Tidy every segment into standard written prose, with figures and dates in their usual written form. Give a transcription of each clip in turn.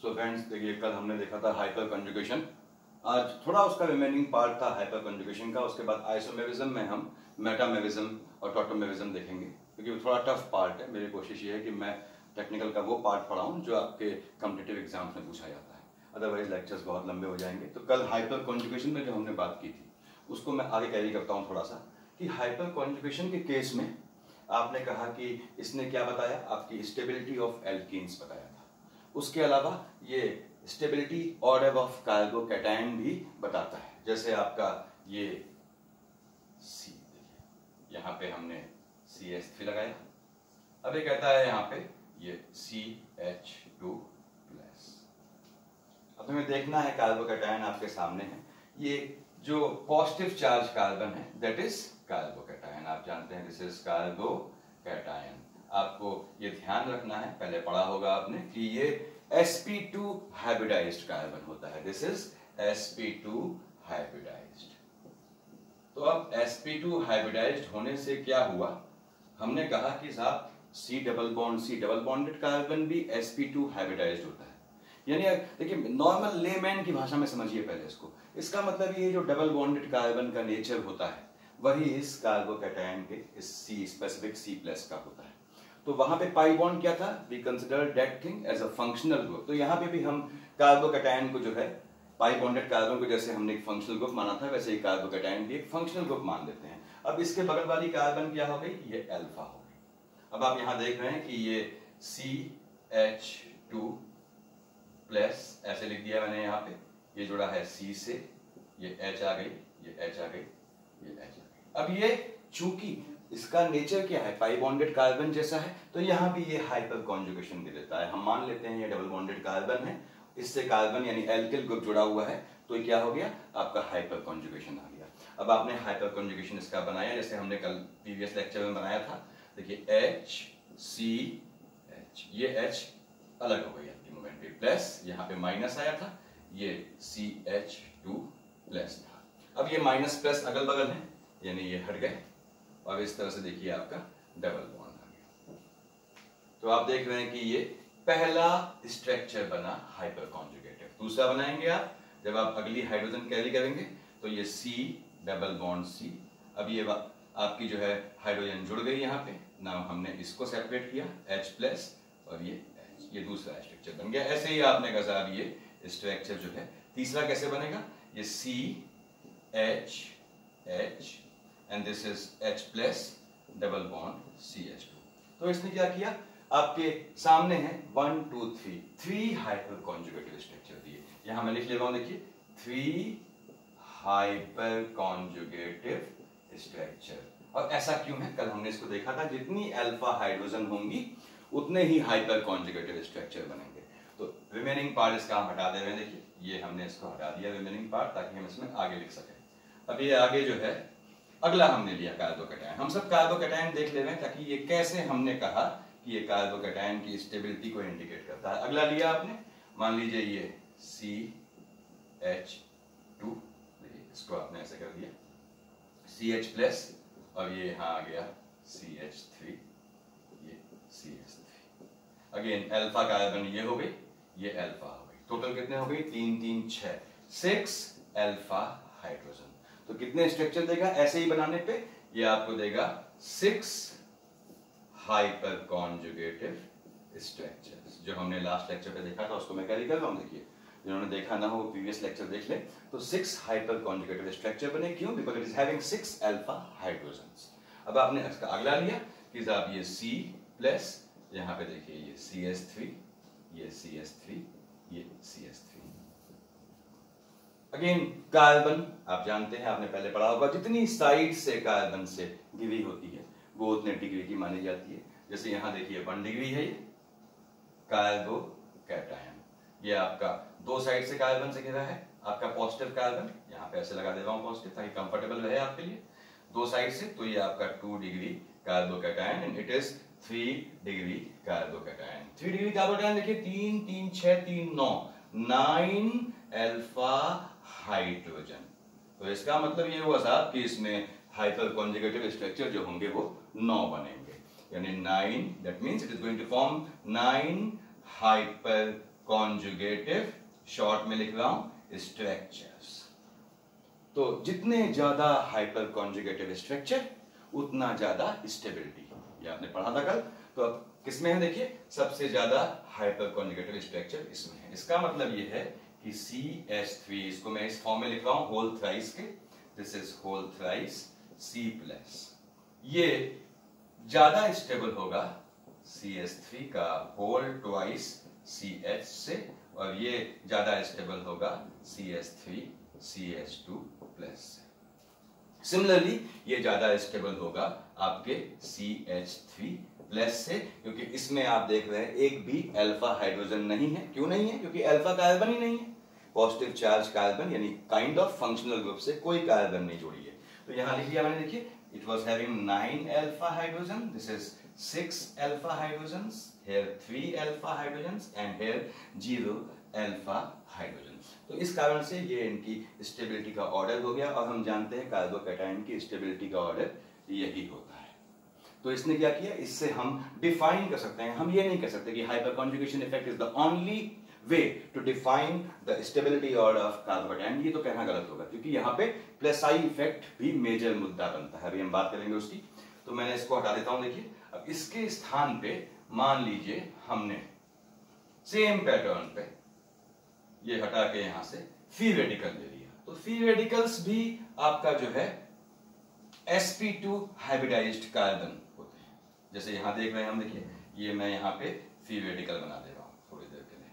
So friends देखिए, कल हमने देखा था हाइपर कंजुगेशन, आज थोड़ा उसका रिमेनिंग पार्ट था हाइपर कंजुगेशन का। उसके बाद आइसोमेरिज्म में हम मेटामेरिज्म और टॉटोमेरिज्म देखेंगे, क्योंकि वो थोड़ा टफ पार्ट है। मेरी कोशिश ये है कि मैं टेक्निकल का वो पार्ट पढ़ाऊँ जो आपके कॉम्पिटिटिव एग्जाम्स में पूछा जाता है, अदरवाइज लेक्चर्स बहुत लंबे हो जाएंगे। तो कल हाइपर कंजुगेशन में जो हमने बात की थी उसको मैं आगे कैरी करता हूँ थोड़ा सा, कि हाइपर कंजुगेशन के केस में आपने कहा कि इसने क्या बताया, आपकी स्टेबिलिटी ऑफ एल्कीन्स बताया था। उसके अलावा ये स्टेबिलिटी ऑर्डर ऑफ कार्बोकैटायन भी बताता है। जैसे आपका ये C, देखिए यहाँ पे हमने CH3 लगाया, अब ये कहता है यहाँ पे ये CH2+। अब हमें देखना है कार्बोकैटायन आपके सामने है, ये जो पॉजिटिव चार्ज कार्बन है दैट इज कार्बोकैटायन। आप जानते हैं दिस इज कार्बोकैटायन। आपको ये ध्यान रखना है, पहले पढ़ा होगा आपने कि ये sp2 हाइब्रिडाइज्ड कार्बन होता है। This is sp2 hybridised. तो अब sp2 हाइब्रिडाइज्ड होने से क्या हुआ, हमने कहा कि साहब C डबल बॉन्डेड कार्बन भी sp2 हाइब्रिडाइज्ड होता है। यानी देखिए, नॉर्मल लेमैन की भाषा में समझिए पहले इसको। इसका मतलब ये जो डबल बॉन्डेड कार्बन का नेचर होता है वही इस कार्बोकैटायन के इस C स्पेसिफिक C+ का होता है। तो वहां पे पाई बॉन्ड क्या था, we consider that thing as a functional group. तो यहाँ पे भी हम कार्बोकैटायन को जो है पाई बॉन्डेड कार्बन को जैसे हमने एक फंक्शनल ग्रुप माना था, वैसे ही कार्बोकैटायन भी एक फंक्शनल ग्रुप मान देते हैं। अब इसके बगल वाली कार्बन क्या हो गई, ये अल्फा हो गई। अब आप यहाँ देख रहे हैं कि ये CH2+ ऐसे लिख दिया मैंने यहाँ पे, ये जुड़ा है C से, ये H आ गई, ये H आ गई, ये H आ गई। अब ये चूंकि इसका नेचर क्या है, पाई बॉन्डेड कार्बन जैसा है, तो यहाँ भी ये हाइपर कॉन्जुगेशन दे देता है। हम मान लेते हैं ये डबल बॉन्डेड कार्बन है, इससे कार्बन यानी एल्किल ग्रुप जुड़ा हुआ है, तो क्या हो गया, आपका हाइपर कॉन्जुगेशन आ गया। अब आपने हाइपर कॉन्जुगेशन इसका बनाया जैसे हमने कल प्रीवियस लेक्चर में बनाया था। देखिए HCH, ये H अलग हो गई आपकी मूवमेंट पे, प्लस यहाँ पे माइनस आया था, ये CH2+ था। अब ये माइनस प्लस अगल बगल है, यानी ये हट गए, और इस तरह से देखिए आपका डबल बॉन्ड आ गया। तो आप देख रहे हैं कि ये पहला स्ट्रक्चर बना हाइपर कॉन्जुगेटिव। दूसरा बनाएंगे आप जब आप अगली हाइड्रोजन कैरी करेंगे, तो ये C डबल बॉन्ड C। अब ये आपकी जो है हाइड्रोजन जुड़ गई यहाँ पे, नाउ हमने इसको सेपरेट किया H+ और ये H, ये दूसरा स्ट्रक्चर बन गया। ऐसे ही आपने कहा साहब ये स्ट्रक्चर जो है तीसरा कैसे बनेगा, ये CH and this is H+ double bond CH2। तो इसने क्या किया, आपके सामने है 1 2 3 हाइपर कॉन्जुगेटिव स्ट्रक्चर दिए। यहां मैं लिख ले रहा हूं, देखिए 3 हाइपर कॉन्जुगेटिव स्ट्रक्चर। और ऐसा क्यों है, कल हमने इसको देखा था, जितनी अल्फा हाइड्रोजन होंगी उतने ही हाइपर कॉन्जुगेटिव स्ट्रक्चर बनेंगे। तो रिमेनिंग पार्ट इसका हम हटा दे रहे हैं, देखिए ये हमने इसको हटा दिया रिमेनिंग पार्ट, ताकि हम इसमें आगे लिख सकें। अब ये आगे जो है अगला हमने लिया कार्बोकैटायन। हम सब कार्बोकैटायन देख ले रहे हैं ताकि ये कैसे हमने कहा कि ये कार्बोकैटायन की स्टेबिलिटी को इंडिकेट करता है। अगला लिया आपने, मान लीजिए ये CH2, इसको आपने ऐसे कर दिया CH+, और ये यहाँ आ गया CH3, ये CH3। अगेन अल्फा कार्बन ये हो गई, ये अल्फा हो गई। टोटल कितने हो गई, 3 3 6 अल्फा हाइड्रोजन। तो कितने स्ट्रक्चर देगा ऐसे ही बनाने पे, ये आपको देगा 6 हाइपर कॉन्जुगेटिव स्ट्रक्चर्स। जो हमने लास्ट लेक्चर पे देखा था उसको मैं कैरी कर रहा हूं। देखिए, जिन्होंने देखा ना हो वो प्रीवियस लेक्चर देख ले। तो 6 हाइपर कॉन्जुगेटिव स्ट्रक्चर बने, क्यों, because it is having 6 alpha hydrogens. अब आपने इसका अगला लिया कि साहब ये C+, यहां पे देखिए ये CH3, ये CH3, ये CH3। अगेन कार्बन आप जानते हैं, आपने पहले पढ़ा होगा, जितनी साइड से कार्बन से घिरी होती है वो उतने डिग्री की मानी जाती है। जैसे यहां देखिए 1 डिग्री है ये कार्बोकैटायन, ये आपका 2 साइड से कार्बन से घिरा है, आपका पॉजिटिव कार्बन, यहां पे ऐसे लगा दे रहा हूं पॉजिटिव ताकि कंफर्टेबल रहे आपके लिए, 2 साइड से, तो ये आपका 2 degree carbocation and it is 3 degree carbocation. 3 degree carbocation देखिए 3 3 6 3 9 अल्फा हाइड्रोजन। तो इसका मतलब ये हुआ साहब कि इसमें हाइपर कॉन्जुगेटिव स्ट्रक्चर जो होंगे वो 9 बनेंगे, यानी 9, that means it is going to form 9 hyper conjugative, short में लिख रहा हूं स्ट्रक्चर्स। तो जितने ज्यादा हाइपर कॉन्जुगेटिव स्ट्रक्चर उतना ज्यादा स्टेबिलिटी, ये आपने पढ़ा था कल। तो अब किसमें है देखिए, सबसे ज्यादा हाइपर कॉन्जुगेटिव स्ट्रक्चर इसमें है। इसका मतलब ये है कि CH3, इसको मैं इस फॉर्म में लिख रहा हूं होल थ्राइस के, this is whole thrice C+, ये ज्यादा स्टेबल होगा CH3 का होल ट्वाइस CH से, और ये ज्यादा स्टेबल होगा CH3 CH2+ से। सिमिलरली ये ज्यादा स्टेबल होगा आपके CH3+ से, क्योंकि इसमें आप देख रहे हैं एक भी अल्फा हाइड्रोजन नहीं है। क्यों नहीं है? क्योंकि अल्फा कार्बन ही नहीं है। पॉजिटिव चार्ज कार्बन यानी काइंड ऑफ फंक्शनल ग्रुप से कोई कार्बन नहीं जोड़ी है। तो यहां लिख दिया मैंने, देखिए it was having 9 alpha hydrogen, this is 6 alpha hydrogens, here 3 alpha hydrogens and here 0 alpha hydrogen. तो इस कारण से ये इनकी स्टेबिलिटी का ऑर्डर हो गया, और हम जानते हैं कार्बोकैटायन की स्टेबिलिटी का ऑर्डर यही होता है। तो इसने क्या किया, इससे हम डिफाइन कर सकते हैं। हम ये नहीं कह सकते कि hyper conjugation effect is the only way to define the stability order of carbocation, ये तो कहना गलत होगा, क्योंकि यहाँ पे +I इफेक्ट भी मेजर मुद्दा बनता है। अभी हम बात करेंगे उसकी। तो मैंने इसको हटा देता हूं। देखिए अब इसके स्थान पे मान लीजिए हमने सेम पैटर्न पे ये हटा के यहां से फ्री रेडिकल ले लिया, तो फ्री रेडिकल्स भी आपका जो है sp2 हाइब्रिडाइज्ड कार्बन होते हैं। जैसे यहां देख रहे हैं हम, देखिए ये मैं यहां पे फ्री रेडिकल बना दे रहा हूं थोड़ी देर के लिए।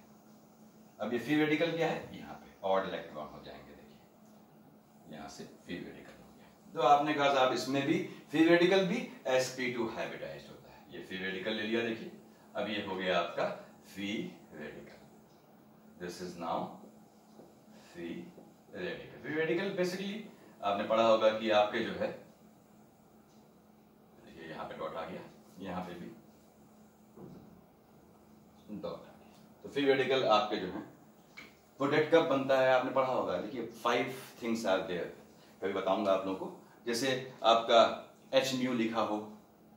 अब ये फ्री रेडिकल क्या है, यहां पे ऑड इलेक्ट्रॉन हो जाएंगे। देखिए यहां से फ्री रेडिकल हो गया। तो आपने कहा साहब इसमें भी फ्री रेडिकल भी sp2 हाइब्रिडाइज्ड होता है। ये फ्री रेडिकल ले लिया, देखिए अब ये हो गया आपका free radical. This is now free radical. Free radical basically आपने पढ़ा होगा कि आपके जो है, देखिए यहाँ पे डॉट आ गया, यहाँ पे भी डॉट आ गया। तो फ्री रेडिकल आपके जो है प्रोडक्ट कब बनता है आपने पढ़ा होगा। देखिए 5 थिंग्स आर देयर, कभी बताऊंगा आप लोगों को। जैसे आपका H लिखा हो,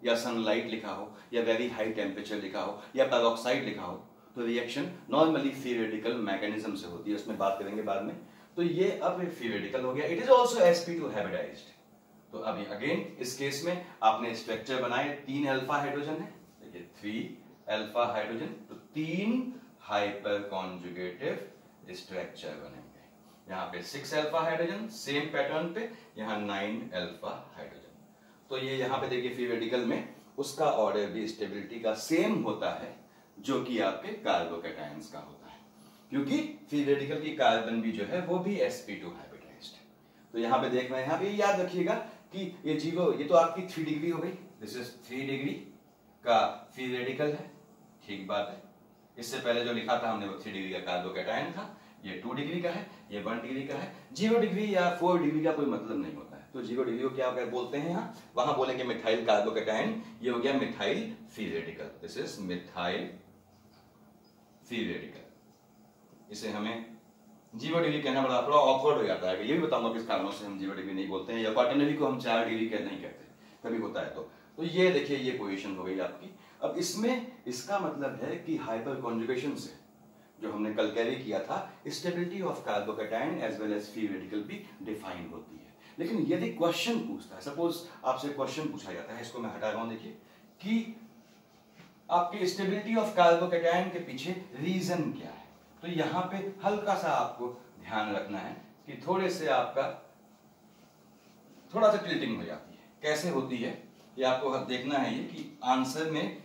या सनलाइट लिखा हो, या वेरी हाई टेम्परेचर लिखा हो, या पेरोक्साइड लिखा हो, तो reaction normally free radical mechanism से होती है, उसमें बात करेंगे बाद में। तो ये अब फ्री रेडिकल हो गया। It is also sp2 hybridised. तो अभी अगेन इस केस में आपने स्ट्रक्चर बनाए, 3 अल्फा हाइड्रोजन है, देखिए 3 अल्फा हाइड्रोजन, तो 3 हाइपर कॉन्जुगेटिव स्ट्रक्चर बनेंगे। यहाँ पे 6 अल्फा हाइड्रोजन सेम पैटर्न पे, यहाँ 9 अल्फा हाइड्रोजन। तो ये यहाँ पे देखिए फ्री रेडिकल में उसका ऑर्डर भी स्टेबिलिटी का सेम होता है जो कि आपके कार्बोकैटायंस का होता है, क्योंकि फ्री रेडिकल की कार्बन भी जो है वो भी sp2 हाइब्रिडाइज्ड है। तो यहाँ पे देख रहे हैं, यहाँ पे याद रखिएगा कि ये 0, ये तो आपकी 3 डिग्री हो गई, दिस इज 3 डिग्री का फ्री रेडिकल है, ठीक बात है। इससे पहले जो लिखा था हमने वो 3 डिग्री का कार्बोकैटायन था, ये 2 डिग्री का है, ये 1 डिग्री का है। 0 डिग्री या 4 डिग्री का कोई मतलब नहीं होता है। तो 0 डिग्री को क्या बोलते हैं, यहाँ वहां बोलेंगे मिथाइल कार्बोकैटायन, ये हो गया methyl free radical, this is methyl free radical. इसे हमें 0 डिग्री कहना थोड़ा ऑकवर्ड हो जाता है। ये भी बताऊंगा किस कारणों से हम 0 डिग्री नहीं बोलते हैं, या क्वाटरनरी को हम 4 डिग्री नहीं कहते, कभी होता है। तो ये देखिए ये पोजीशन हो गई आपकी। अब इसमें इसका मतलब है कि हाइपर कॉन्जुगेशन से जो हमने कल कैरी किया था, stability of carbocation as well as free radical भी डिफाइन होती है। लेकिन यदि क्वेश्चन पूछता है, सपोज आपसे क्वेश्चन पूछा जाता है, इसको मैं हटा रहा हूं, देखिए कि आपकी स्टेबिलिटी ऑफ कार्बोकैटायन के पीछे रीजन क्या है, तो यहां पे हल्का सा आपको ध्यान रखना है कि थोड़े से आपका थोड़ा सा टिल्टिंग हो जाती है। कैसे होती है ये आपको देखना है, ये कि आंसर में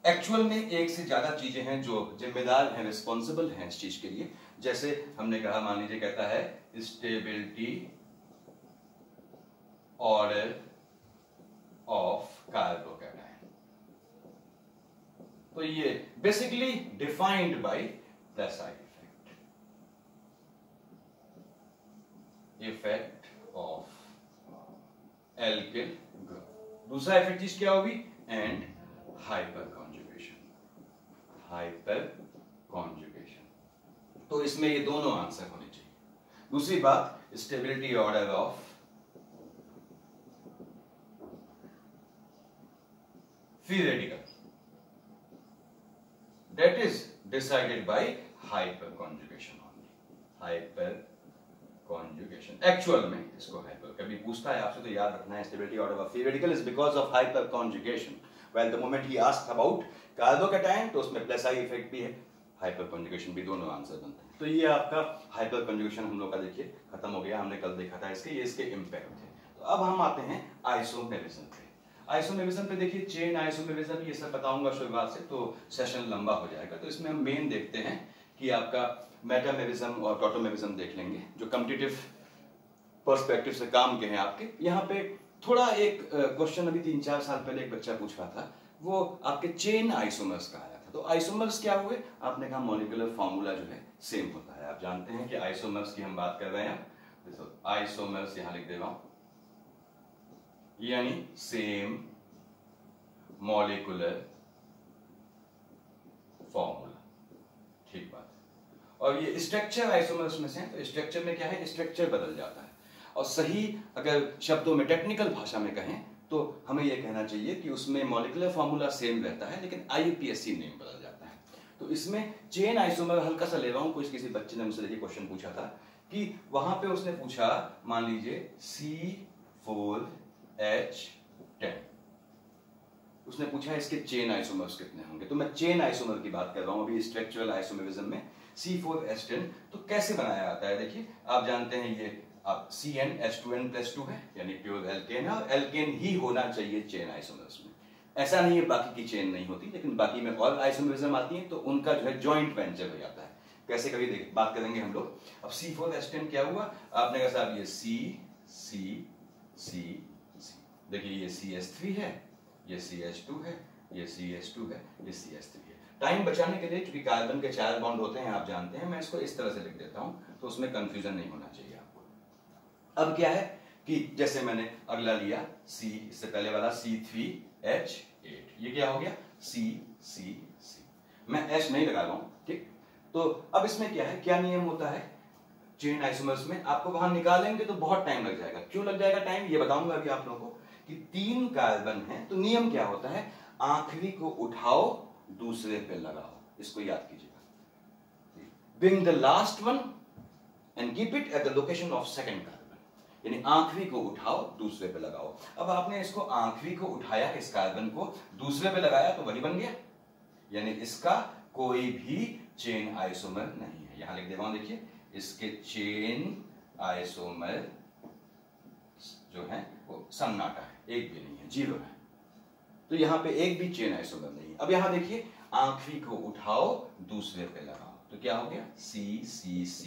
एक्चुअल में एक से ज्यादा चीजें हैं जो जिम्मेदार हैं, रिस्पॉन्सिबल हैं इस चीज के लिए। जैसे हमने कहा, मान लीजिए कहता है स्टेबिलिटी ऑर्डर ऑफ कार्बोकैटायन, तो ये basically defined by +I effect of alkyl group. दूसरा इफेक्ट चीज क्या होगी, एंड हाइपर कॉन्जुगेशन। तो इसमें ये दोनों आंसर होने चाहिए। दूसरी बात, stability order of free radical, that is decided by hyper conjugation only, hyper conjugation. Actual में इसको हाइपर, कभी पूछता है आपसे तो याद रखना है stability order of free radical is because of hyper conjugation. Well the moment he asked about carbocation तो उसमें प्लस आई इफेक्ट भी है, हाइपर कॉन्जुगेशन भी, दोनों आंसर बनते हैं। तो ये आपका हाइपर कॉन्जुगेशन हम लोग का देखिए खत्म हो गया, हमने कल देखा था इसके, ये इसके इंपैक्ट थे। तो अब हम आते हैं आइसोमेरिज्म पे। आइसोमेरिज्म पे देखिए चेन आइसोमेरिज्म ये सब बताऊंगा शुरुआत से, तो सेशन लंबा हो जाएगा। तो इसमें हम मेन देखते हैं कि आपका मेटामेरिज्म और टॉटोमेरिज्म देख लेंगे, जो कम्पिटिटिव पर्सपेक्टिव से काम के हैं आपके। यहाँ पे थोड़ा एक क्वेश्चन अभी 3-4 साल पहले एक बच्चा पूछ रहा था, वो आपके चेन आइसोमर्स का आया था। तो आइसोमर्स क्या हुए, आपने कहा मॉलिक्यूलर फॉर्मूला जो है सेम होता है। आप जानते हैं कि आइसोमर्स की हम बात कर रहे हैं, आइसोमर्स यहां लिख दे रहा हूं, यानी सेम मॉलिक्यूलर फॉर्मूला, ठीक बात। और ये स्ट्रक्चर आइसोमर्स में से है, तो स्ट्रक्चर में क्या है, स्ट्रक्चर बदल जाता है। और सही अगर शब्दों में टेक्निकल भाषा में कहें तो हमें यह कहना चाहिए कि उसमें मॉलिक्यूलर फॉर्मूला सेम रहता है लेकिन आईयूपीएसी नेम बदल जाता है। तो इसमें चेन आइसोमर हल्का सा ले रहा हूं, कुछ किसी बच्चे ने मुझसे देखिए क्वेश्चन पूछा था कि वहां पे उसने पूछा मान लीजिए C4H10, उसने पूछा इसके चेन आइसोमर्स कितने होंगे। तो मैं चेन आइसोमर की बात कर रहा हूं अभी स्ट्रक्चरल आइसोमेरिज्म में। C4H10 तो कैसे बनाया जाता है, देखिए आप जानते हैं ये आप CnH2n+2 है यानी प्योर एल्केन है, और एल्केन ही होना चाहिए चेन आइसोमर्स में। ऐसा नहीं है बाकी की चेन नहीं होती, लेकिन बाकी में और आइसोमेरिज्म आती है तो उनका जो है जॉइंट वेंचर हो जाता है। कैसे कभी बात करेंगे हम लोग। अब C4H10 क्या हुआ, आपने कहा साहब ये C C C C, देखिए ये CH3 है, ये CH2 है, ये CH2 है, ये CH3 है। टाइम बचाने के लिए क्योंकि कार्बन के 4 बॉन्ड होते हैं आप जानते हैं, मैं इसको इस तरह से लिख देता हूं तो उसमें कंफ्यूजन नहीं होना चाहिए आपको। अब क्या है कि जैसे मैंने अगला लिया C, इससे पहले वाला C3H8, ये क्या हो गया C C C, मैं H नहीं लगा रहा हूं, ठीक। तो अब इसमें क्या है, क्या नियम होता है चेन आइसोमर्स में, आपको वहां निकालेंगे तो बहुत टाइम लग जाएगा। क्यों लग जाएगा टाइम, ये बताऊंगा अभी आप लोगों को कि 3 कार्बन है तो नियम क्या होता है, आखिरी को उठाओ दूसरे पे लगाओ, इसको याद कीजिएगा। Bring the last one and keep it at the location of second carbon, यानी आखिरी को उठाओ दूसरे पे लगाओ। अब आपने इसको आखिरी को उठाया, इस कार्बन को दूसरे पे लगाया तो वही बन गया, यानी इसका कोई भी चेन आइसोमर नहीं है। यहां लिख दे रहा हूं, देखिए इसके चेन आइसोमर जो है वो सन्नाटा है, एक भी नहीं है, 0 है। तो यहां पे एक भी चेन आइसोमर नहीं है। अब यहां देखिए आखिरी को उठाओ दूसरे पे लगाओ, तो क्या हो गया C C C।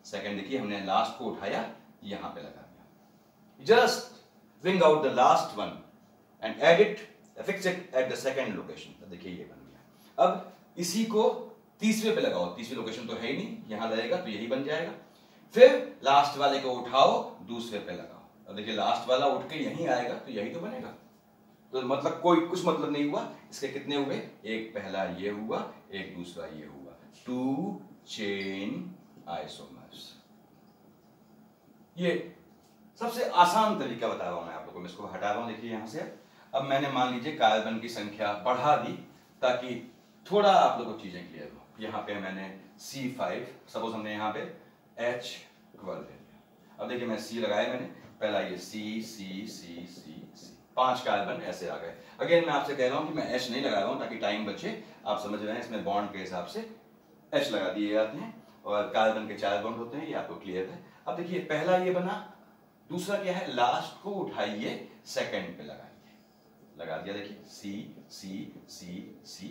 सेकंड देखिए हमने लास्ट को उठाया यहां पे लगा दिया, just bring out the last one and add it, fix it at the second location, तो देखिए ये बन गया। अब इसी को तीसरे पे लगाओ, तीसरी लोकेशन तो है ही नहीं, यहां लगेगा तो यही बन जाएगा। फिर लास्ट वाले को उठाओ दूसरे पे लगाओ, अब देखिए लास्ट वाला उठ के यहीं आएगा तो यही तो बनेगा। तो मतलब कोई कुछ मतलब नहीं हुआ, इसके कितने हुए, एक पहला ये हुआ, एक दूसरा ये हुआ, 2 चेन आइसोमर्स। ये सबसे आसान तरीका बता रहा हूं मैं आप लोगों को, मैं इसको हटा रहा हूं, देखिए यहां से। अब मैंने मान लीजिए कार्बन की संख्या बढ़ा दी ताकि थोड़ा आप लोगों को चीजें क्लियर हो। यहां पे मैंने C5, सपोज हमने यहां पे H12 ले लिया। अब देखिए मैं C लगाया मैंने, पहला ये C C C C C, 5 carbon ऐसे आ गए। अगेन मैं आपसे कह रहा हूं कि मैं H नहीं लगा रहा हूं ताकि टाइम बचे, आप समझ रहे हैं, इसमें बॉन्ड के हिसाब से H लगा दिए जाते हैं और कार्बन के 4 बॉन्ड होते हैं, ये आपको क्लियर है। अब देखिए पहला ये बना, दूसरा क्या है, लास्ट को उठाइए सेकंड पे लगाइए, लगा दिया, देखिए C C C C।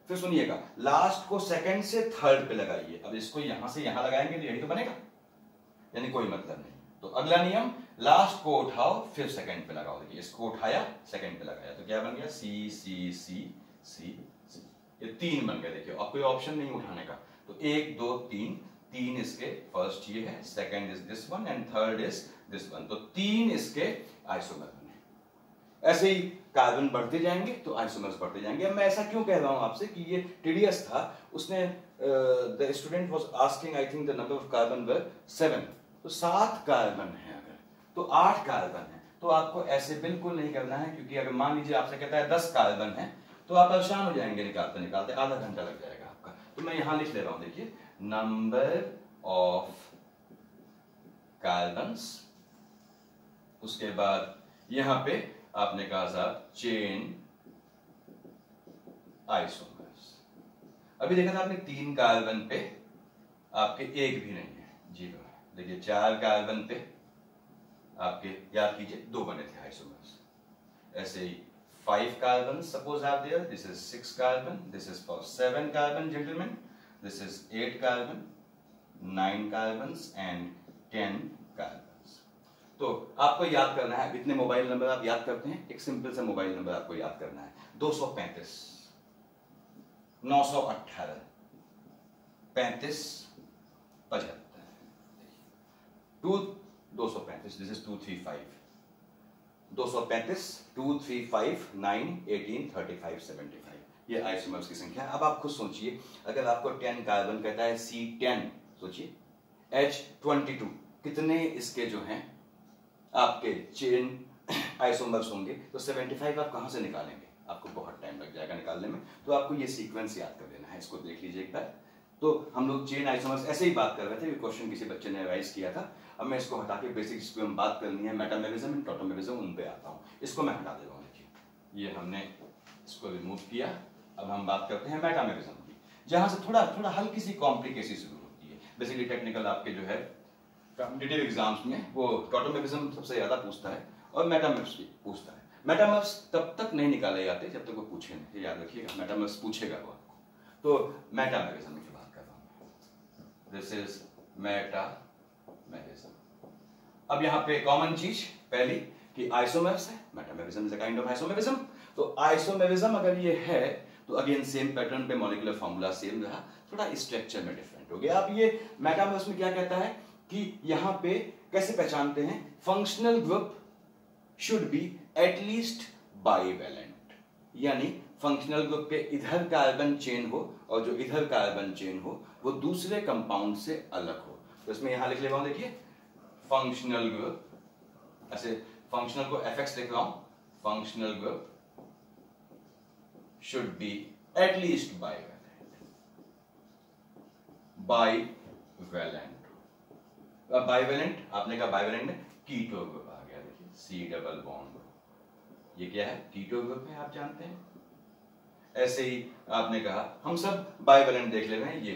फिर सुनिएगा, लास्ट को सेकंड से थर्ड पे लगाइए। अब इसको यहां से यहां लगाएंगे तो यही तो बनेगा, यानी कोई मतलब नहीं। तो अगला नियम, लास्ट को उठाओ फिर सेकंड पे लगाओ, देखिए इसको उठाया सेकंड पे लगाया तो क्या बन गया C C C C C, ये 3 बन गए। देखिए अब कोई ऑप्शन नहीं उठाने का, तो 1 2 3, 3 इसके फर्स्ट ये है, second is this one and third is this one, तो 3 इसके आइसोमर बने। ऐसे ही कार्बन बढ़ते जाएंगे तो आइसोमर्स बढ़ते जाएंगे। अब मैं ऐसा क्यों कह रहा हूं आपसे कि ये टीडीएस था, उसने the student was asking I think the number of carbon were 7, तो 7 कार्बन है अगर, तो 8 कार्बन है, तो आपको ऐसे बिल्कुल नहीं करना है, क्योंकि अगर मान लीजिए आपसे कहता है 10 कार्बन है तो आप परेशान हो जाएंगे निकालते निकालते, आधा घंटा लग जाएगा आपका। तो मैं यहां लिख ले रहा हूं, देखिए नंबर ऑफ कार्बन्स, उसके बाद यहां पे आपने कहा साहब चेन आइसोमर्स। अभी देखा था आपने 3 कार्बन पे आपके एक भी नहीं है, 0 है। देखिए 4 कार्बन पे आपके याद कीजिए 2 बने थे आइसोमर्स। ऐसे ही 5 carbon suppose are there, this is 6 carbon, this is for 7 carbon gentleman, this is 8 carbon, 9 carbon and 10 carbon. तो आपको याद करना है, इतने मोबाइल नंबर आप याद करते हैं, एक सिंपल सा मोबाइल नंबर आपको याद करना है, 235 918 35 75 235, दिस इज 235 235 235 9 18 35 75, ये आइसोमर्स की संख्या। अब आप खुद सोचिए, अगर आपको 10 कार्बन कहता है C10, सोचिए H22, कितने इसके जो हैं आपके चेन आइसोमर्स होंगे, तो 75 आप कहां से निकालेंगे, आपको बहुत टाइम लग जाएगा निकालने में। तो आपको ये सीक्वेंस याद कर लेना है, इसको देख लीजिए एक बार। तो हम लोग चेन आइसोमर्स ऐसे ही बात कर रहे थे, क्वेश्चन किसी बच्चे ने राइज किया था। अब मैं इसको हटा के बेसिक जिसको हम बात करनी है मेटामेरिज्म एंड टॉटोमेरिज्म, उन पे आता हूँ। इसको मैं हटा दे रहा हूँ, देखिए ये हमने इसको रिमूव किया। अब हम बात करते हैं मेटामेरिज्म की, जहां से थोड़ा थोड़ा हल्की सी कॉम्प्लिकेसी शुरू होती है। बेसिकली टेक्निकल आपके जो है कॉम्पिटिटिव एग्जाम्स में वो टॉटोमेरिज्म सबसे ज्यादा पूछता है और मेटामर्स भी पूछता है। मेटामर्स तब तक नहीं निकाले जाते जब तक वो पूछे नहीं, याद रखिएगा, मेटामर्स पूछेगा वो आपको। तो मेटामेरिज्म की बात कर रहा हूं, दिस इज मेटामेरिज्म। अब यहां पे कॉमन चीज पहली कि आइसोमर्स है, metamerism is a kind of isomerism. तो आइसोमेरिज्म अगर ये है तो अगेन सेम पैटर्न पे मॉलिक्यूलर फॉर्मूला सेम रहा, थोड़ा स्ट्रक्चर में डिफरेंट हो गया। अब ये मेटामर्स में क्या कहता है कि यहां पे कैसे पहचानते हैं, functional group should be at least bivalent, यानी फंक्शनल ग्रुप के इधर कार्बन चेन हो और जो इधर कार्बन चेन हो वो दूसरे कंपाउंड से अलग हो। तो इसमें यहां लिख ले रहा हूं, देखिए फंक्शनल ग्रुप, ऐसे फंक्शनल को FX लिख रहा हूं, functional group should be at least bivalent. Bivalent आपने कहा, बाइवेलेंट में कीटो ग्रुप आ गया, देखिए C डबल बॉन्ड, ये क्या है, कीटो ग्रुप है, आप जानते हैं। ऐसे ही आपने कहा हम सब बाइवेलेंट देख ले रहे हैं, ये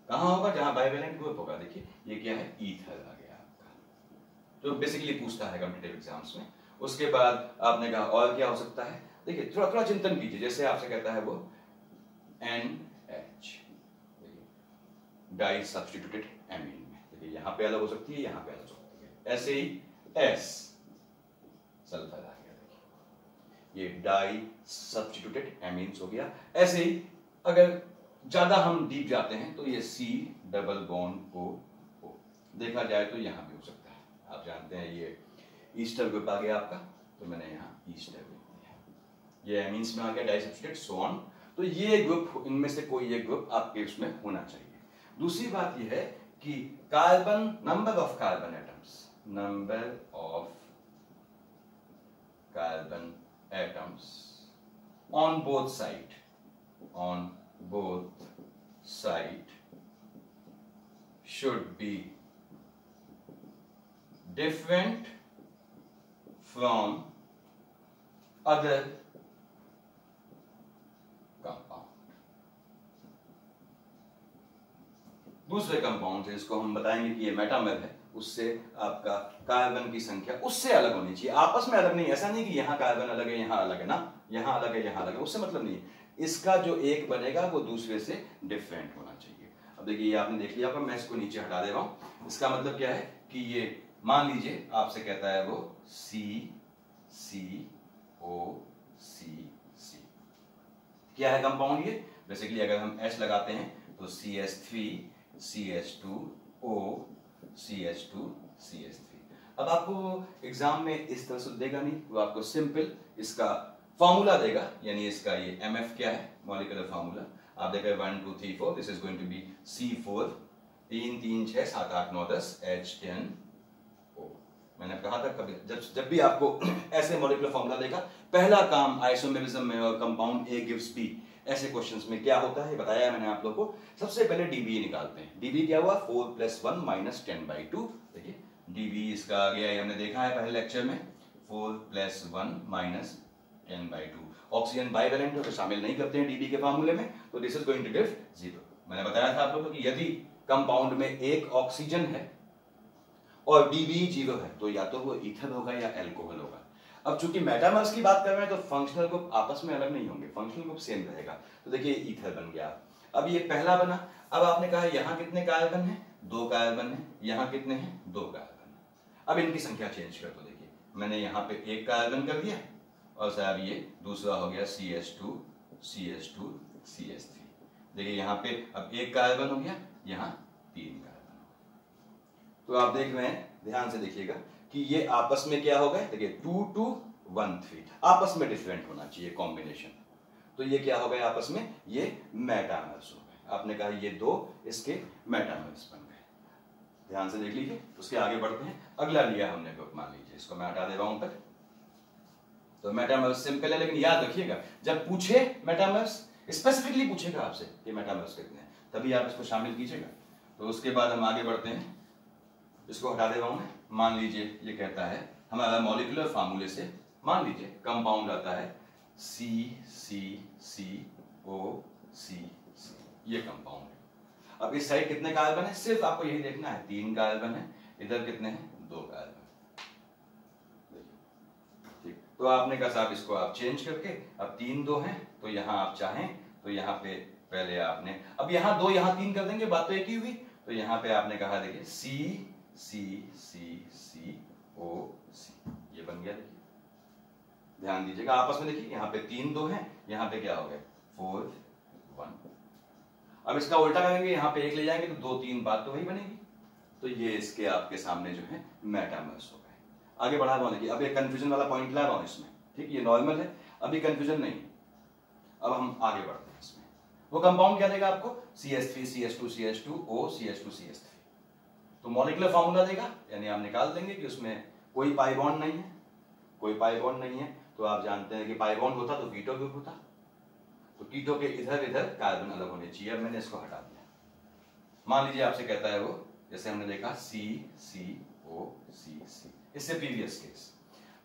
कहां होगा, जहां बाइवेलेंट ग्रुप होगा। देखिए ये क्या है, ईथर आ गया आपका, जो बेसिकली पूछता है कॉम्पिटिटिव एग्जाम्स में। उसके बाद आपने कहा और क्या हो सकता है, देखिए थोड़ा थोड़ा चिंतन कीजिए, जैसे आपसे कहता है वो NH, डाई सब्स्टिट्यूटेड एमीन में, देखिए यहां पे अलग हो सकती है, यहां पे अलग हो सकती है। ऐसे ही S सल्फर आ गया, देखिए ये डाई सब्स्टिट्यूटेड एमीन्स हो गया। ऐसे ही अगर ज्यादा हम डीप जाते हैं तो ये C डबल बॉन्ड O देखा जाए तो यहां भी हो सकता है। आप जानते हैं ये ईस्टर ग्रुप आ गया आपका, तो मैंने यहां ईस्टर ग्रुप दिया, ये एमीन्स में आ गया, डाई सब्स्टिट्यूटेड सो ऑन। तो ये ग्रुप, इनमें से कोई एक ग्रुप आपके उसमें होना चाहिए। दूसरी बात यह है कि carbon, number of carbon atoms, number of carbon atoms on both side, on both side should be different from other compound। दूसरे कंपाउंड से, इसको हम बताएंगे कि ये मेटामर है, उससे आपका कार्बन की संख्या उससे अलग होनी चाहिए, आपस में अलग नहीं। ऐसा नहीं कि यहां कार्बन अलग है, यहां अलग है ना, यहां अलग है, यहां अलग है, उससे मतलब नहीं है। इसका जो एक बनेगा वो दूसरे से डिफरेंट होना चाहिए। अब देखिए ये आपने देख लिया, मैं इसको नीचे हटा दे रहा हूं। इसका मतलब क्या है कि ये मान लीजिए आपसे कहता है वो CCOCC, क्या है कंपाउंड ये, बेसिकली अगर हम H लगाते हैं तो CH3 CH2O CH2 CH3। अब आपको एग्जाम में इस तरह से देगा नहीं, वो आपको सिंपल इसका फॉर्मूला देगा, यानी इसका ये MF क्या है, मॉलिक्यूलर फॉर्मूला आप देखें 1 2 3 4, this is going to be C4 3 3 6 7 8 9 10 H10O। मैंने कहा था कभी जब भी आपको ऐसे मॉलिक्यूलर फॉर्मूला देगा, पहला काम आइसोमेरिज्म में और कंपाउंड ए गिव्स बी ऐसे क्वेश्चंस में क्या होता है बताया है मैंने आप लोगों को। सबसे पहले डीबी निकालते हैं। डीबी क्या हुआ 4 + 1 - 10/2। देखिए डीबी इसका आ गया, ये हमने देखा है पहले लेक्चर में, 4 + 1 - 10/2। ऑक्सीजन बाइवेलेंट है तो शामिल नहीं करते हैं डीबी के फार्मूले में, तो this is going to give 0। मैंने बताया था आप लोगों को कि यदि कंपाउंड में एक ऑक्सीजन है और डीबी 0 है तो या तो वो ईथर होगा या एल्कोहल होगा। अब चूंकि मेटामर्स की बात कर रहे हैं तो फंक्शनल ग्रुप आपस में अलग नहीं होंगे, फंक्शनल ग्रुप सेम रहेगा। तो देखिए ईथर बन गया। अब ये पहला बना। अब आपने कहा यहां कितने कार्बन है, 2 कार्बन है, यहां कितने हैं, 2 कार्बन। अब इनकी संख्या चेंज कर दो। देखिए मैंने यहां पे 1 कार्बन कर दिया और साहब ये दूसरा हो गया CH2 CH2 CH3। देखिए यहाँ पे अब 1 कार्बन हो गया, यहाँ 3 कार्बन। तो आप देख रहे हैं, ध्यान से देखिएगा कि ये आपस में क्या हो गए। देखिए 2 2 1 3 आपस में डिफरेंट होना चाहिए कॉम्बिनेशन। तो ये क्या हो गए आपस में, ये मेटामर्स हो गए। आपने कहा ये 2 इसके मेटामर्स बन गए। ध्यान से देख लीजिए। उसके आगे बढ़ते हैं। अगला लिया हमने ग्रुप, मान लीजिए इसको मैं हटा दे रहा हूं तक। तो मेटामर्स सिंपल है, लेकिन याद रखिएगा जब पूछे मेटामर्स स्पेसिफिकली पूछेगा आपसे कि मेटामर्स कितने हैं, तभी आप इसको शामिल कीजिएगा। तो उसके बाद हम आगे बढ़ते हैं। इसको हटा दे रहा हूं मैं। मान लीजिए ये कहता है हमारा मॉलिक्यूलर फार्मूले से, मान लीजिए कंपाउंड आता है CCCOCC, ये कंपाउंड है। अब इस साइड कितने कार्बन है, सिर्फ आपको यही देखना है 3 कार्बन है, इधर कितने हैं 2 कार्बन। ठीक, तो आपने कहा साहब इसको आप चेंज करके अब 3 2 हैं, तो यहां आप चाहें तो यहाँ पे पहले आपने, अब यहाँ 2 यहाँ 3 कर देंगे, बात तो एक ही हुई। तो यहाँ पे आपने कहा देखिए CCCCOC, ये बन गया। देखिए ध्यान दीजिएगा आपस में, देखिए यहाँ पे 3 2 हैं, यहाँ पे क्या हो गया 4 1। अब इसका उल्टा करेंगे, यहाँ पे 1 ले जाएंगे तो 2 3, बात तो वही बनेगी। तो ये इसके आपके सामने जो है मेटामर्स हो गए। आगे बढ़ा रहा हूं। देखिए अब एक कंफ्यूजन वाला पॉइंट ला रहा हूं इसमें, ठीक, ये नॉर्मल है, अभी कंफ्यूजन नहीं। अब हम आगे बढ़ते हैं इसमें। वो कंपाउंड क्या देगा आपको, CH3 CH2 CH2O CH2 CH3। तो मॉलिक्यूलर फार्मूला देगा, यानी आप निकाल देंगे कि उसमें कोई पाई बॉन्ड नहीं है, कोई पाई बॉन्ड नहीं है। तो आप जानते हैं कि पाई बॉन्ड होता तो कीटो ग्रुप होता, तो कीटो के इधर इधर कार्बन अलग होने चाहिए। अब मैंने इसको हटा दिया। मान लीजिए आपसे कहता है वो, जैसे हमने देखा CCOCC, इससे प्रीवियस केस।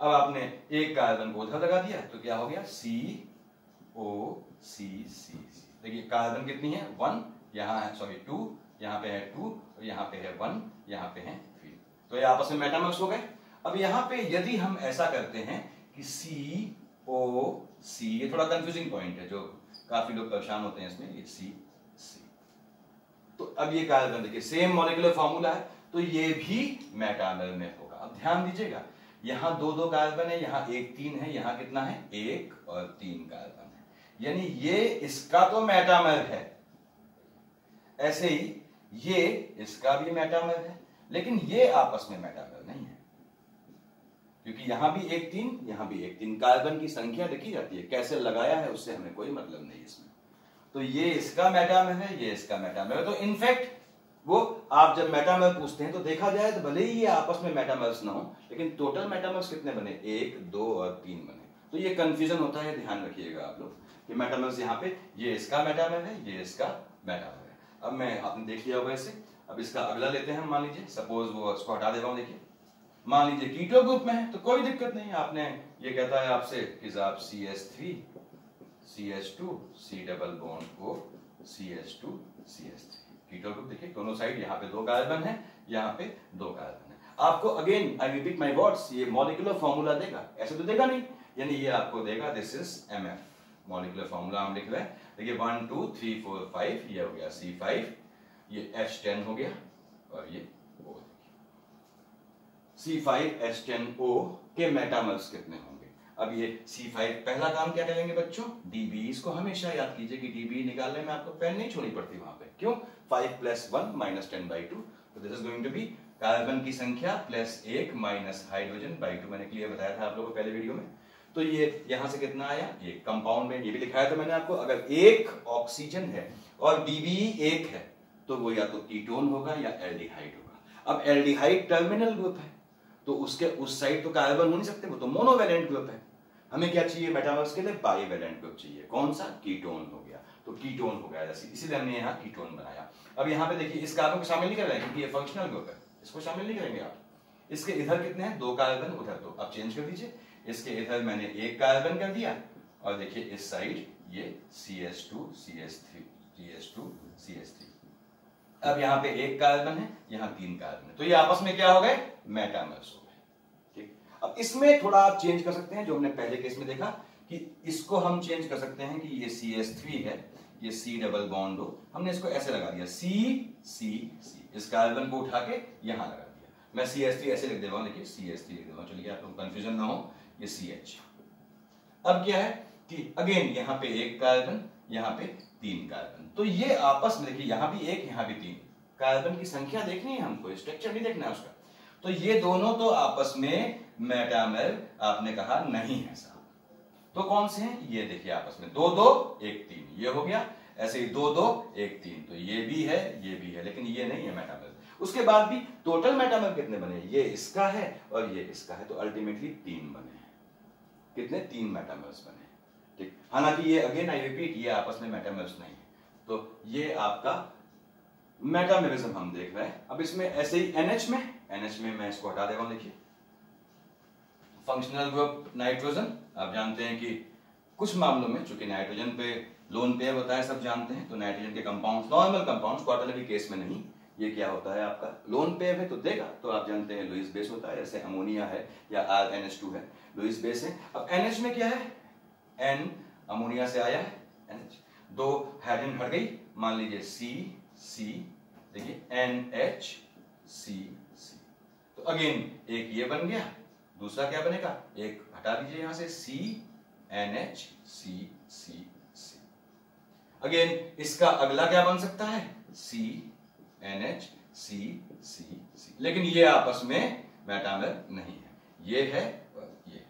अब आपने 1 कार्बन को उधर लगा दिया तो क्या हो गया COCC। देखिए कार्बन कितनी है 1, यहाँ है 2, यहाँ पे है 2 और यहाँ पे है 1, यहाँ पे है 3। तो ये आपस में मेटामर्स हो गए। अब यहाँ पे यदि हम ऐसा करते हैं कि COC, ये थोड़ा कंफ्यूजिंग पॉइंट है, जो काफी लोग परेशान होते हैं इसमें, ये CC। तो अब ये कार्बन देखिए सेम मॉलिक्यूलर फार्मूला है, तो ये भी मेटामर में होगा। अब ध्यान दीजिएगा, यहाँ 2 2 कार्बन है, यहाँ 1 3 है, यहाँ कितना है 1 और 3 कार्बन है, यानी ये इसका तो मेटामर है। ऐसे ही ये इसका भी मेटामर है, लेकिन ये आपस में मेटामर नहीं है, क्योंकि यहां भी 1 3, यहां भी 1 3। कार्बन की संख्या लिखी जाती है, कैसे लगाया है उससे हमें कोई मतलब नहीं इसमें। तो ये इसका मेटामर है, ये इसका मेटामर है। तो इनफैक्ट वो आप जब मेटामर पूछते हैं तो देखा जाए तो भले ही ये आपस में मेटामर्स ना हो, लेकिन टोटल मेटामर्स कितने बने 1 2 और 3 बने। तो ये कंफ्यूजन होता है, ध्यान रखिएगा आप लोग कि मेटामर्स यहाँ पे ये इसका मेटामर है, ये इसका मेटामर है। अब मैं आपने देख लिया होगा इसे। अब इसका अगला लेते हैं हम। मान लीजिए सपोज वो इसको हटा दे रहा हूं। देखिए मान लीजिए कीटो ग्रुप में है तो कोई दिक्कत नहीं। आपने ये कहता है आपसे कि साहब CH3 CH2 C double bond O CH2 CH3 keto group. देखिए दोनों साइड, यहाँ पे 2 कार्बन है, यहाँ पे 2 कार्बन है। आपको again I repeat my words, ये मॉलिक्यूलर फार्मूला देगा, ऐसे तो देगा नहीं, यानी ये आपको देगा this is MF। Molecular formula हम लिख रहे हैं। देखिए 1 2 3 4 5, ये हो गया C5, ये H10 हो गया और ये O। C5H10O के मेटामर्स कितने होंगे। अब ये C5 पहला काम क्या करेंगे बच्चों, DB। इसको हमेशा याद कीजिए कि DB निकालने में आपको पेन नहीं छोड़नी पड़ती वहां पे। क्यों, 5 + 1 - 10/2। तो this is going to be carbon की संख्या प्लस 1 माइनस हाइड्रोजन बाई 2। मैंने क्लियर बताया था आप लोगों को पहले वीडियो में। तो ये यहां से कितना आया, ये कंपाउंड में ये भी लिखाया था मैंने आपको, अगर 1 ऑक्सीजन है और DB 1 है तो वो या तो कीटोन होगा या एल्डिहाइड होगा। अब एल्डिहाइड टर्मिनल ग्रुप है, तो उसके उस साइड तो कार्बन हो नहीं सकते, वो तो मोनोवैलेंट ग्रुप है। हमें क्या चाहिए मेटामर्स के लिए? बाईवैलेंट ग्रुप चाहिए। कौन सा? कीटोन हो गया। तो कीटोन हो गया जैसे, इसीलिए हमने यहाँ कीटोन बनाया। अब यहाँ पे देखिए इस कार्बन को शामिल नहीं कर रहे हैं क्योंकि ये फंक्शनल ग्रुप है, इसको शामिल नहीं करेंगे आप। इसके इधर कितने हैं? 2 कार्बन, उधर 2। अब चेंज कर दीजिए, इसके इधर मैंने 1 कार्बन कर दिया और देखिए इस साइड ये CH2 CH3 CH2 CH3। अब यहाँ पे 1 कार्बन है, यहाँ 3 कार्बन है, तो ये आपस में क्या हो गए? मेटामर्स हो गए। ठीक, अब इसमें थोड़ा आप चेंज कर सकते हैं, जो हमने पहले केस में देखा कि इसको हम चेंज कर सकते हैं कि ये CH3 है, ये C डबल बॉन्ड हो, हमने इसको ऐसे लगा दिया C C C, इस कार्बन को उठा के यहां लगा दिया। मैं CH3 ऐसे लिख दे रहा हूं, देखिए CH3 लिख दे रहा हूं, चलिए आपको कंफ्यूजन ना हो, ये CH। अब क्या है कि अगेन यहां पे 1 कार्बन, यहां पे 3 कार्बन, तो ये आपस में देखिए यहां भी 1 यहां भी 3, कार्बन की संख्या देखनी है हमको, स्ट्रक्चर नहीं देखना है उसका। तो ये दोनों तो आपस में मेटामर आपने कहा नहीं है साहब, तो कौन से हैं? ये देखिए आपस में 2 2 1 3, ये हो गया। ऐसे ही 2 2 1 3, तो ये भी है ये भी है, लेकिन ये नहीं है मेटामर। उसके बाद भी टोटल मेटामर कितने बने? ये इसका है और ये इसका है, तो अल्टीमेटली 3 बने हैं। कितने? 3 मेटामर्स बने। ठीक, हालांकि ये अगेन आई रिपीट, ये आपस में मेटामर्स नहीं है। तो ये आपका मेटामरिज्म हम देख रहे हैं। अब इसमें ऐसे ही NH में मैं इसको हटा दे रहा हूं, देखिए फंक्शनल ग्रुप नाइट्रोजन। आप जानते हैं कि कुछ मामलों में चूंकि नाइट्रोजन पे लोन पेयर होता है, सब जानते हैं, तो नाइट्रोजन के compounds, normal compounds, quaternary case में नहीं, ये क्या होता है आपका लोन पेयर है तो देगा, तो आप जानते हैं लुईस बेस होता है, जैसे अमोनिया है या RNH2 है, लुईस बेस है। अब NH में क्या है? N अमोनिया से आया है, NH, 2 हाइड्रोजन हट गई, मान लीजिए C, देखिए NH C, तो अगेन एक ये बन गया, दूसरा क्या बनेगा? एक हटा दीजिए यहां से CNH C। अगेन इसका अगला क्या बन सकता है? CNH C, लेकिन ये आपस में मेटामर नहीं है, ये है और ये।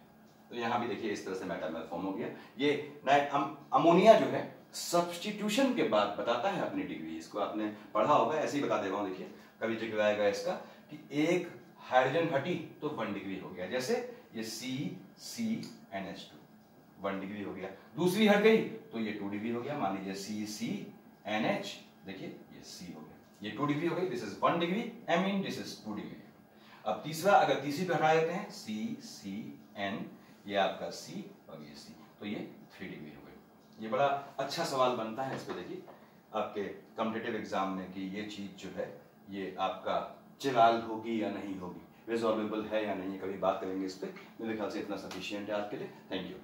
तो यहां भी देखिए इस तरह से मेटामर फॉर्म हो गया। ये अमोनिया जो है सब्स्टिट्यूशन के बाद बताता है अपनी डिग्री, इसको आपने पढ़ा होगा, ऐसे ही बता दे रहा हूं। देखिए कभी जिक्र आएगा इसका कि एक हाइड्रोजन हटी तो 1 डिग्री हो गया, जैसे ये CNH2 1 डिग्री हो गया, दूसरी हट गई तो ये 2 डिग्री हो गया, मान लीजिए CNH, देखिए ये C हो गया, ये 2 डिग्री हो गई, this is 1 degree, amine this is 2 degree. अब तीसरा, अगर तीसरी पे हटा देते हैं CN, ये आपका C और ये C, तो ये 3 डिग्री हो गई। ये बड़ा अच्छा सवाल बनता है इस पे, देखिए आपके कॉम्पिटिटिव एग्जाम में कि ये चीज जो है ये आपका चिराल होगी या नहीं होगी, रिजॉल्वेबल है या नहीं, कभी बात करेंगे इस पे। मेरे ख्याल से इतना सफिशिएंट है आपके लिए। Thank you.